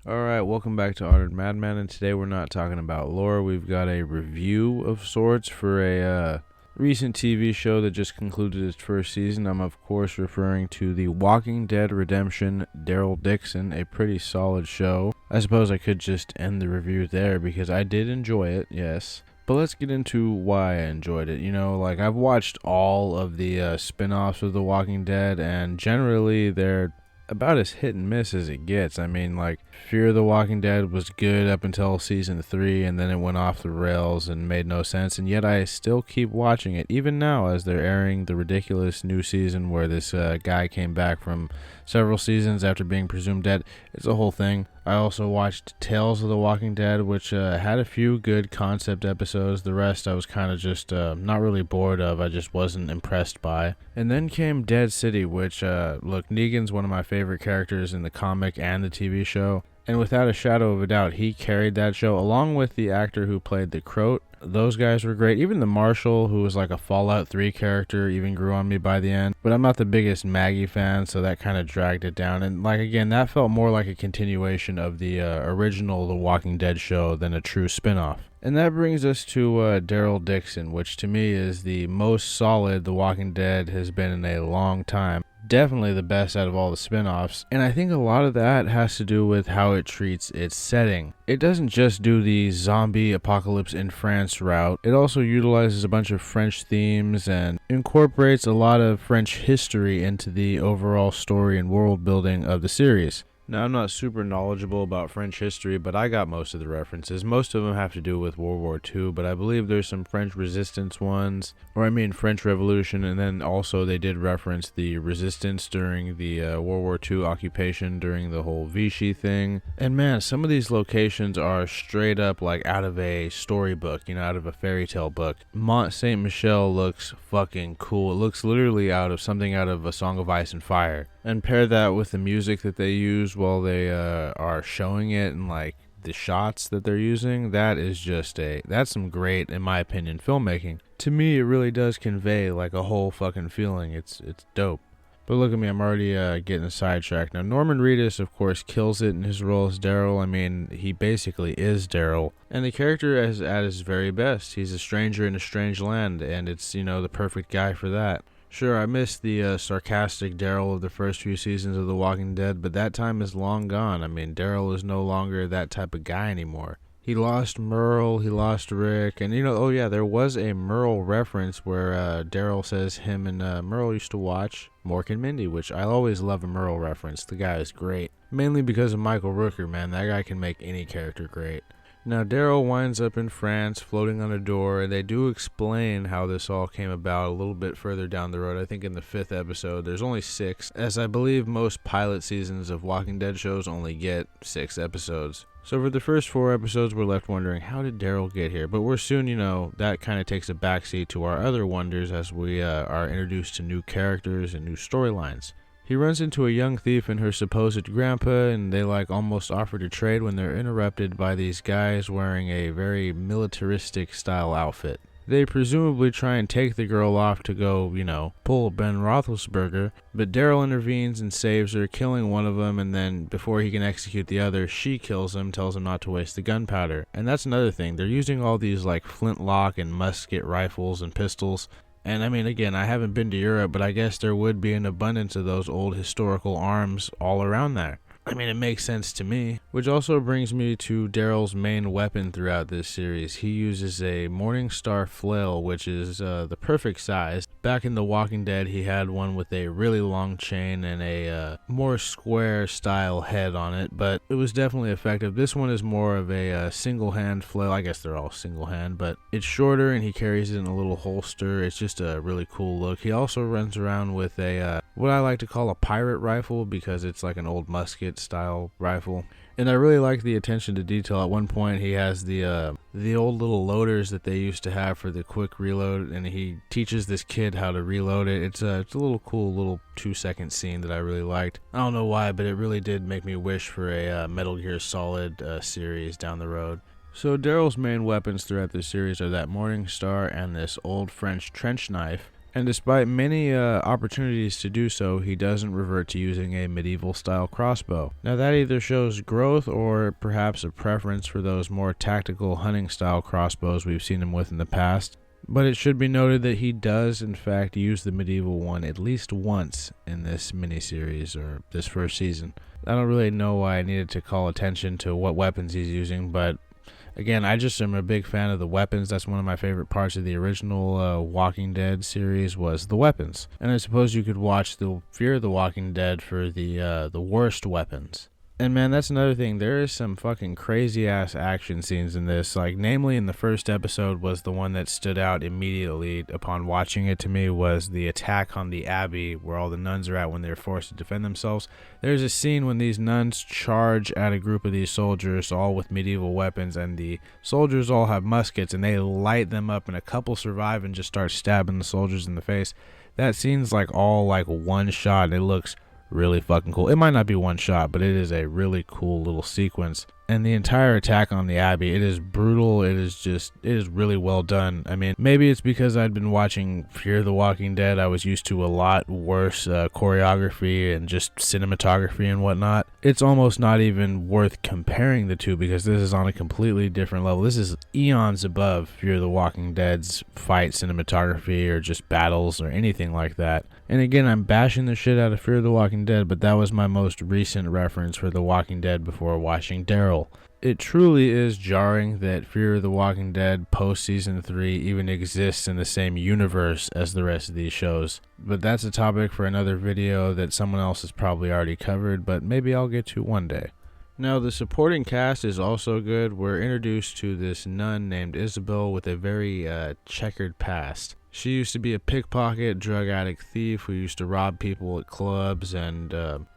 Alright, welcome back to Honored Madman, and today we're not talking about lore. We've got a review of sorts for a recent TV show that just concluded its first season. I'm, of course, referring to The Walking Dead Redemption, Daryl Dixon, a pretty solid show. I suppose I could just end the review there because I did enjoy it, yes. But let's get into why I enjoyed it. I've watched all of the spin-offs of The Walking Dead, and generally they're about as hit and miss as it gets. Fear the Walking Dead was good up until season 3, and then it went off the rails and made no sense, and yet I still keep watching it, even now as they're airing the ridiculous new season where this guy came back from several seasons after being presumed dead. It's a whole thing. I also watched Tales of the Walking Dead, which had a few good concept episodes. The rest I was kind of just not really bored of. I just wasn't impressed by. And then came Dead City, which, Negan's one of my favorite characters in the comic and the TV show. And without a shadow of a doubt, he carried that show, along with the actor who played the Croat. Those guys were great. Even the Marshal, who was like a Fallout 3 character, even grew on me by the end. But I'm not the biggest Maggie fan, so that kind of dragged it down. And again, that felt more like a continuation of the original The Walking Dead show than a true spin-off. And that brings us to Daryl Dixon, which to me is the most solid The Walking Dead has been in a long time. Definitely the best out of all the spin-offs, and I think a lot of that has to do with how it treats its setting. It doesn't just do the zombie apocalypse in France route, it also utilizes a bunch of French themes and incorporates a lot of French history into the overall story and world building of the series. Now, I'm not super knowledgeable about French history, but I got most of the references. Most of them have to do with World War II, but I believe there's some French resistance ones, French Revolution, and then also they did reference the resistance during the World War II occupation during the whole Vichy thing. And man, some of these locations are straight up like out of a storybook, out of a fairy tale book. Mont Saint Michel looks fucking cool. It looks literally out of something out of A Song of Ice and Fire. And pair that with the music that they use while they are showing it and the shots that they're using, that's some great, in my opinion, filmmaking. To me, it really does convey a whole fucking feeling. It's dope. But look at me, I'm already getting sidetracked. Now, Norman Reedus, of course, kills it in his role as Daryl. He basically is Daryl. And the character is at his very best. He's a stranger in a strange land, and it's, the perfect guy for that. Sure, I missed the sarcastic Daryl of the first few seasons of The Walking Dead, but that time is long gone. Daryl is no longer that type of guy anymore. He lost Merle, he lost Rick, and there was a Merle reference where Daryl says him and Merle used to watch Mork and Mindy, which I always love a Merle reference. The guy is great. Mainly because of Michael Rooker, man. That guy can make any character great. Now, Daryl winds up in France, floating on a door, and they do explain how this all came about a little bit further down the road. I think in the 5th episode. There's only 6, as I believe most pilot seasons of Walking Dead shows only get 6 episodes. So for the first 4 episodes, we're left wondering, how did Daryl get here? But we're soon, that kind of takes a backseat to our other wonders as we are introduced to new characters and new storylines. He runs into a young thief and her supposed grandpa, and they almost offer to trade when they're interrupted by these guys wearing a very militaristic style outfit. They presumably try and take the girl off to go, pull Ben Roethlisberger, but Daryl intervenes and saves her, killing one of them, and then before he can execute the other, she kills him, tells him not to waste the gunpowder. And that's another thing, they're using all these flintlock and musket rifles and pistols. And again, I haven't been to Europe, but I guess there would be an abundance of those old historical arms all around there. It makes sense to me. Which also brings me to Daryl's main weapon throughout this series. He uses a Morningstar flail, which is the perfect size. Back in The Walking Dead, he had one with a really long chain and a more square style head on it, but it was definitely effective. This one is more of a single hand flail. I guess they're all single hand, but it's shorter and he carries it in a little holster. It's just a really cool look. He also runs around with a what I like to call a pirate rifle because it's like an old musket style rifle. And I really like the attention to detail. At one point, he has the old little loaders that they used to have for the quick reload, and he teaches this kid how to reload it. It's a little cool little 2-second scene that I really liked. I don't know why, but it really did make me wish for a Metal Gear Solid series down the road. So Daryl's main weapons throughout this series are that Morningstar and this old French trench knife. And despite many opportunities to do so, he doesn't revert to using a medieval-style crossbow. Now that either shows growth or perhaps a preference for those more tactical hunting-style crossbows we've seen him with in the past. But it should be noted that he does, in fact, use the medieval one at least once in this miniseries or this first season. I don't really know why I needed to call attention to what weapons he's using, but again, I just am a big fan of the weapons. That's one of my favorite parts of the original Walking Dead series was the weapons. And I suppose you could watch the Fear of the Walking Dead for the worst weapons. And man, that's another thing. There is some fucking crazy ass action scenes in this. Like, namely in the first episode was the one that stood out immediately upon watching it to me was the attack on the Abbey where all the nuns are at when they're forced to defend themselves. There's a scene when these nuns charge at a group of these soldiers all with medieval weapons, and the soldiers all have muskets and they light them up and a couple survive and just start stabbing the soldiers in the face. That scene's like all like one shot and it looks really fucking cool. It might not be one shot, but it is a really cool little sequence. And the entire attack on the Abbey, it is brutal. It is really well done. I mean, maybe it's because I'd been watching Fear the Walking Dead. I was used to a lot worse choreography and just cinematography and whatnot. It's almost not even worth comparing the two because this is on a completely different level. This is eons above Fear the Walking Dead's fight cinematography or just battles or anything like that. And again, I'm bashing the shit out of Fear the Walking Dead, but that was my most recent reference for The Walking Dead before watching Daryl. It truly is jarring that Fear the Walking Dead post-season 3 even exists in the same universe as the rest of these shows. But that's a topic for another video that someone else has probably already covered, but maybe I'll get to one day. Now, the supporting cast is also good. We're introduced to this nun named Isabel with a very checkered past. She used to be a pickpocket, drug addict thief who used to rob people at clubs and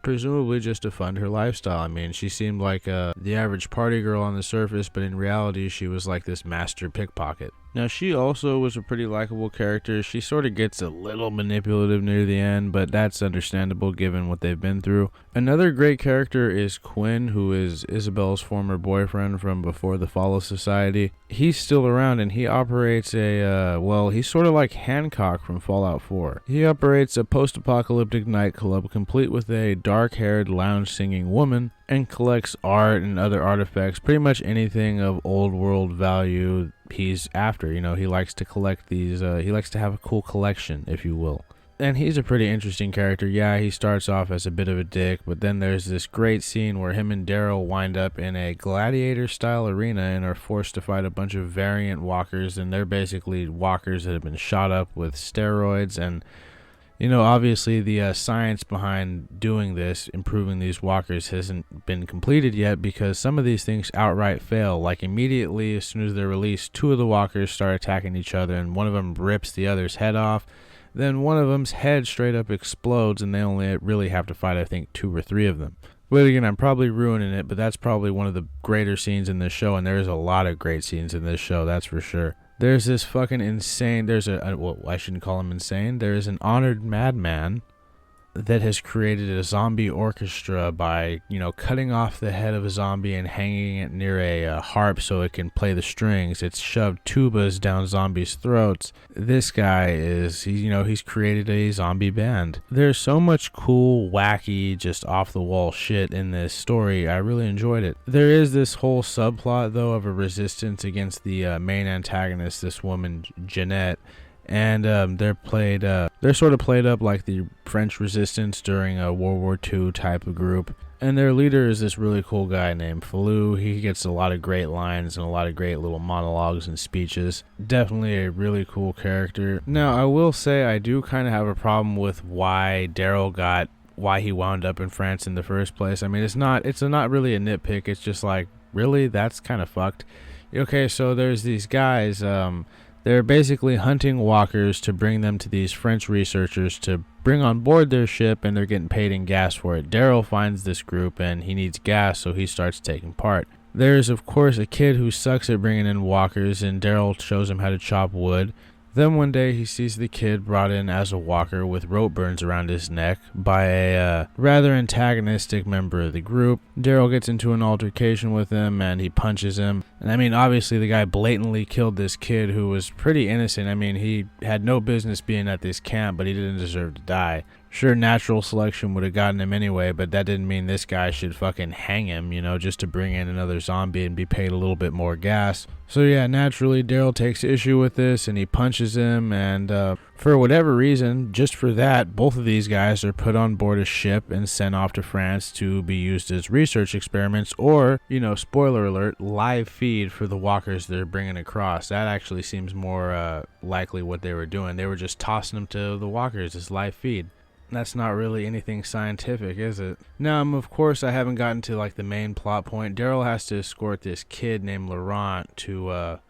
presumably just to fund her lifestyle. I mean, she seemed like the average party girl on the surface, but in reality, she was like this master pickpocket. Now, she also was a pretty likable character. She sort of gets a little manipulative near the end, but that's understandable given what they've been through. Another great character is Quinn, who is Isabel's former boyfriend from before the fall of society. He's still around, and he operates he's sort of like Hancock from Fallout 4. He operates a post-apocalyptic nightclub complete with a dark-haired lounge-singing woman and collects art and other artifacts, pretty much anything of old world value he's after. You know, he likes to collect these, he likes to have a cool collection, if you will. And he's a pretty interesting character. Yeah, he starts off as a bit of a dick, but then there's this great scene where him and Daryl wind up in a gladiator-style arena and are forced to fight a bunch of variant walkers, and they're basically walkers that have been shot up with steroids. And you know, obviously the science behind doing this, improving these walkers, hasn't been completed yet because some of these things outright fail. Like immediately as soon as they're released, two of the walkers start attacking each other and one of them rips the other's head off. Then one of them's head straight up explodes and they only really have to fight, I think, 2 or 3 of them. But again, I'm probably ruining it, but that's probably one of the greater scenes in this show, and there's a lot of great scenes in this show, that's for sure. There's this fucking insane, I shouldn't call him insane, there is an honored madman that has created a zombie orchestra by, you know, cutting off the head of a zombie and hanging it near a harp so it can play the strings. It's shoved tubas down zombies' throats. This guy he's created a zombie band. There's so much cool, wacky, just off-the-wall shit in this story. I really enjoyed it. There is this whole subplot, though, of a resistance against the main antagonist, this woman, Jeanette. And they're sort of played up like the French resistance during a World War II type of group. And their leader is this really cool guy named Falou. He gets a lot of great lines and a lot of great little monologues and speeches. Definitely a really cool character. Now, I will say I do kind of have a problem with why he wound up in France in the first place. I mean, it's not really a nitpick. It's just like, really? That's kind of fucked. Okay, so there's these guys, they're basically hunting walkers to bring them to these French researchers to bring on board their ship, and they're getting paid in gas for it. Daryl finds this group, and he needs gas, so he starts taking part. There's, of course, a kid who sucks at bringing in walkers, and Daryl shows him how to chop wood. Then one day he sees the kid brought in as a walker with rope burns around his neck by a rather antagonistic member of the group. Daryl gets into an altercation with him and he punches him. And I mean, obviously the guy blatantly killed this kid who was pretty innocent. I mean, he had no business being at this camp, but he didn't deserve to die. Sure, natural selection would have gotten him anyway, but that didn't mean this guy should fucking hang him, just to bring in another zombie and be paid a little bit more gas. So yeah, naturally, Daryl takes issue with this and he punches him, and for whatever reason, just for that, both of these guys are put on board a ship and sent off to France to be used as research experiments or, spoiler alert, live feed for the walkers they're bringing across. That actually seems more likely what they were doing. They were just tossing them to the walkers as live feed. That's not really anything scientific, is it? Now, of course, I haven't gotten to the main plot point. Daryl has to escort this kid named Laurent to a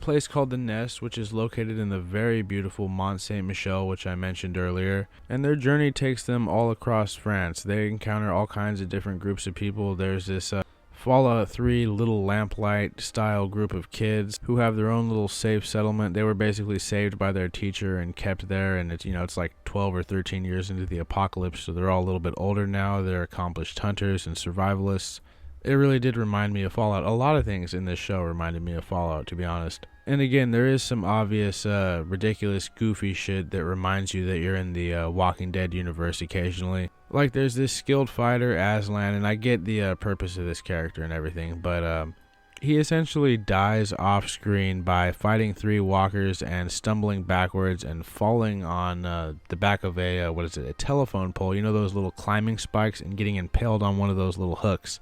place called the Nest, which is located in the very beautiful Mont Saint-Michel, which I mentioned earlier. And their journey takes them all across France. They encounter all kinds of different groups of people. There's this Fallout 3 little lamplight style group of kids who have their own little safe settlement. They were basically saved by their teacher and kept there, and it's like 12 or 13 years into the apocalypse, so they're all a little bit older now. They're accomplished hunters and survivalists. It really did remind me of Fallout. A lot of things in this show reminded me of Fallout, to be honest. And again, there is some obvious, ridiculous, goofy shit that reminds you that you're in the Walking Dead universe occasionally. Like, there's this skilled fighter, Aslan, and I get the purpose of this character and everything, but he essentially dies off-screen by fighting 3 walkers and stumbling backwards and falling on the back of a telephone pole. Those little climbing spikes, and getting impaled on one of those little hooks,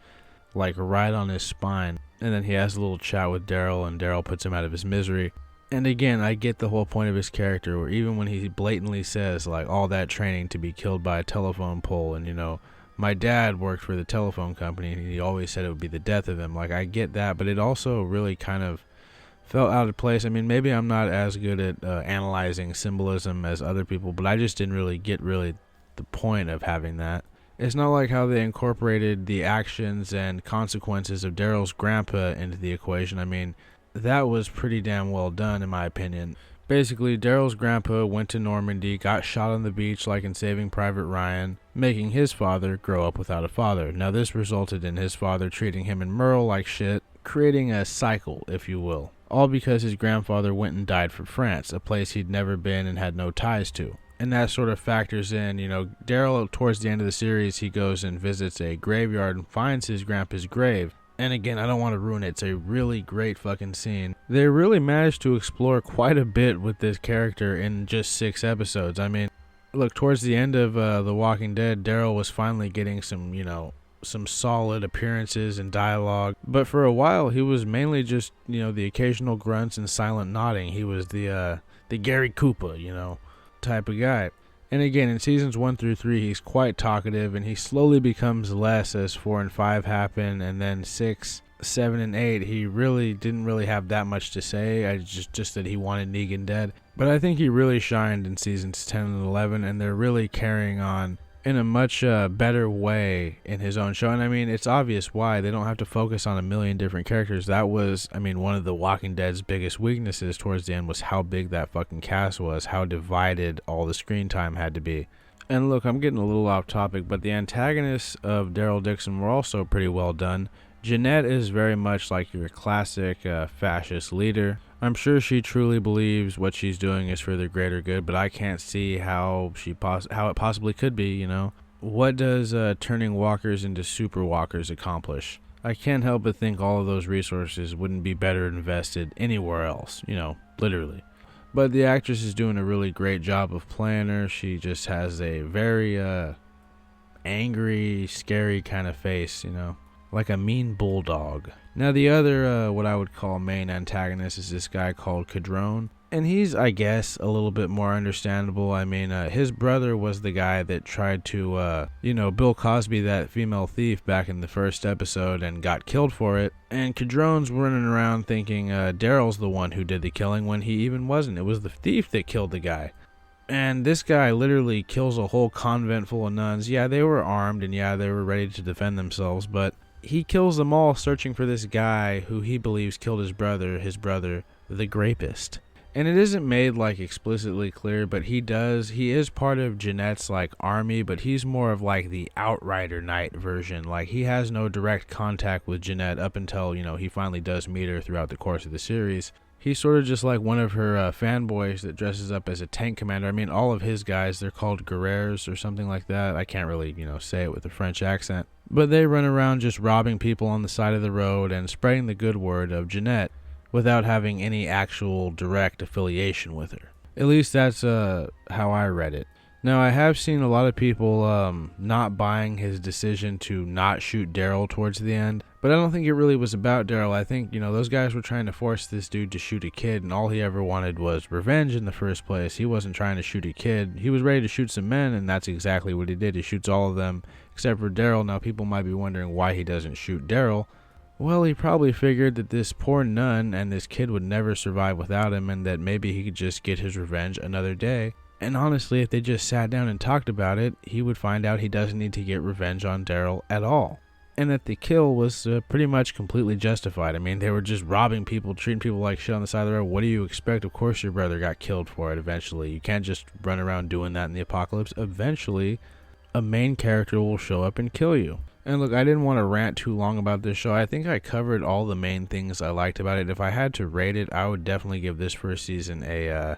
like right on his spine. And then he has a little chat with Daryl, and Daryl puts him out of his misery. And again, I get the whole point of his character, where even when he blatantly says, all that training to be killed by a telephone pole, and, my dad worked for the telephone company, and he always said it would be the death of him. I get that, but it also really kind of felt out of place. I mean, maybe I'm not as good at analyzing symbolism as other people, but I just didn't really get the point of having that. It's not like how they incorporated the actions and consequences of Daryl's grandpa into the equation. I mean, that was pretty damn well done, in my opinion. Basically, Daryl's grandpa went to Normandy, got shot on the beach like in Saving Private Ryan, making his father grow up without a father. Now, this resulted in his father treating him and Merle like shit, creating a cycle, if you will. All because his grandfather went and died for France, a place he'd never been and had no ties to. And that sort of factors in, Daryl, towards the end of the series, he goes and visits a graveyard and finds his grandpa's grave. And again, I don't want to ruin it. It's a really great fucking scene. They really managed to explore quite a bit with this character in just 6 episodes. I mean, look, towards the end of The Walking Dead, Daryl was finally getting some, some solid appearances and dialogue. But for a while, he was mainly just, the occasional grunts and silent nodding. He was the Gary Cooper, type of guy. And again, in seasons 1 through 3, he's quite talkative, and he slowly becomes less as 4 and 5 happen, and then 6, 7, and 8, he really didn't have that much to say. I just that he wanted Negan dead. But I think he really shined in seasons 10 and 11, and they're really carrying on in a much better way in his own show. And I mean, it's obvious why. They don't have to focus on a million different characters. That was, one of the Walking Dead's biggest weaknesses towards the end was how big that fucking cast was, how divided all the screen time had to be. And look, I'm getting a little off topic, but the antagonists of Daryl Dixon were also pretty well done. Jeanette is very much like your classic fascist leader. I'm sure she truly believes what she's doing is for the greater good, but I can't see how it possibly could be, What does turning walkers into super walkers accomplish? I can't help but think all of those resources wouldn't be better invested anywhere else, literally. But the actress is doing a really great job of playing her. She just has a very angry, scary kind of face, like a mean bulldog. Now the other, what I would call main antagonist is this guy called Cadrone. And he's, I guess, a little bit more understandable. I mean, his brother was the guy that tried to, Bill Cosby, that female thief back in the first episode, and got killed for it. And Cadrone's running around thinking Daryl's the one who did the killing when he even wasn't. It was the thief that killed the guy. And this guy literally kills a whole convent full of nuns. Yeah, they were armed, and yeah, they were ready to defend themselves, but he kills them all searching for this guy who he believes killed his brother, the grapist. And it isn't made like explicitly clear, but he is part of Jeanette's like army, but he's more of like the Outrider Knight version. Like he has no direct contact with Jeanette up until, he finally does meet her throughout the course of the series. He's sort of just like one of her fanboys that dresses up as a tank commander. I mean, all of his guys, they're called guerriers or something like that. I can't really, say it with a French accent. But they run around just robbing people on the side of the road and spreading the good word of Jeanette without having any actual direct affiliation with her. At least that's how I read it. Now, I have seen a lot of people not buying his decision to not shoot Daryl towards the end, but I don't think it really was about Daryl. I think, those guys were trying to force this dude to shoot a kid, and all he ever wanted was revenge in the first place. He wasn't trying to shoot a kid. He was ready to shoot some men, and that's exactly what he did. He shoots all of them, except for Daryl. Now, people might be wondering why he doesn't shoot Daryl. Well, he probably figured that this poor nun and this kid would never survive without him, and that maybe he could just get his revenge another day. And honestly, if they just sat down and talked about it, he would find out he doesn't need to get revenge on Daryl at all. And that the kill was pretty much completely justified. I mean, they were just robbing people, treating people like shit on the side of the road. What do you expect? Of course your brother got killed for it eventually. You can't just run around doing that in the apocalypse. Eventually, a main character will show up and kill you. And look, I didn't want to rant too long about this show. I think I covered all the main things I liked about it. If I had to rate it, I would definitely give this first season a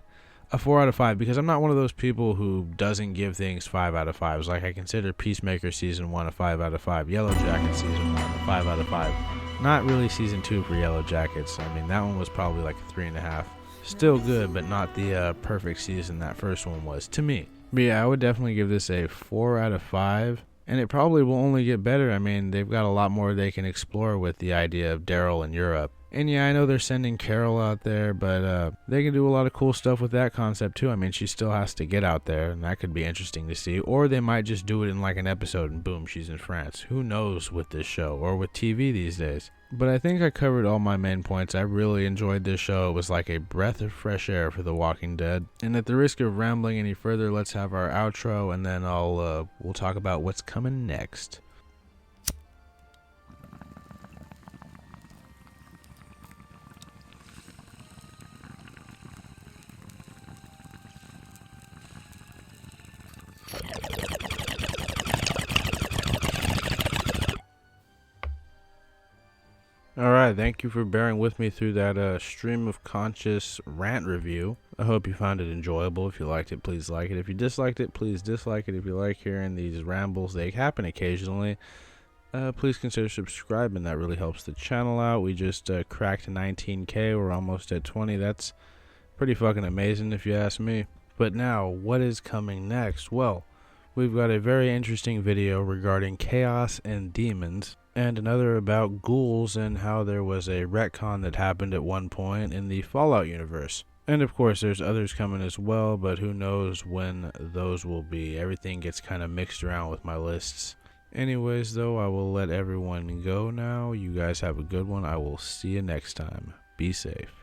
4 out of 5, because I'm not one of those people who doesn't give things 5 out of 5s. Like, I consider Peacemaker Season 1 a 5 out of 5, Yellow Jacket Season 1 a 5 out of 5. Not really Season 2 for Yellow Jackets. I mean, that one was probably like a 3.5. Still good, but not the perfect season that first one was, to me. But yeah, I would definitely give this a 4 out of 5. And it probably will only get better. I mean, they've got a lot more they can explore with the idea of Daryl in Europe. And yeah, I know they're sending Carol out there, but they can do a lot of cool stuff with that concept too. I mean, she still has to get out there, and that could be interesting to see. Or they might just do it in like an episode and boom, she's in France. Who knows with this show or with TV these days. But I think I covered all my main points. I really enjoyed this show. It was like a breath of fresh air for The Walking Dead. And at the risk of rambling any further, let's have our outro, and then we'll talk about what's coming next. Alright, thank you for bearing with me through that stream of conscious rant review. I hope you found it enjoyable. If you liked it, please like it. If you disliked it, please dislike it. If you like hearing these rambles, they happen occasionally, please consider subscribing. That really helps the channel out. We just cracked 19K. We're almost at 20. That's pretty fucking amazing if you ask me. But now, what is coming next? Well, we've got a very interesting video regarding chaos and demons, and another about ghouls and how there was a retcon that happened at one point in the Fallout universe. And of course there's others coming as well, but who knows when those will be. Everything gets kind of mixed around with my lists. Anyways though, I will let everyone go now. You guys have a good one. I will see you next time. Be safe.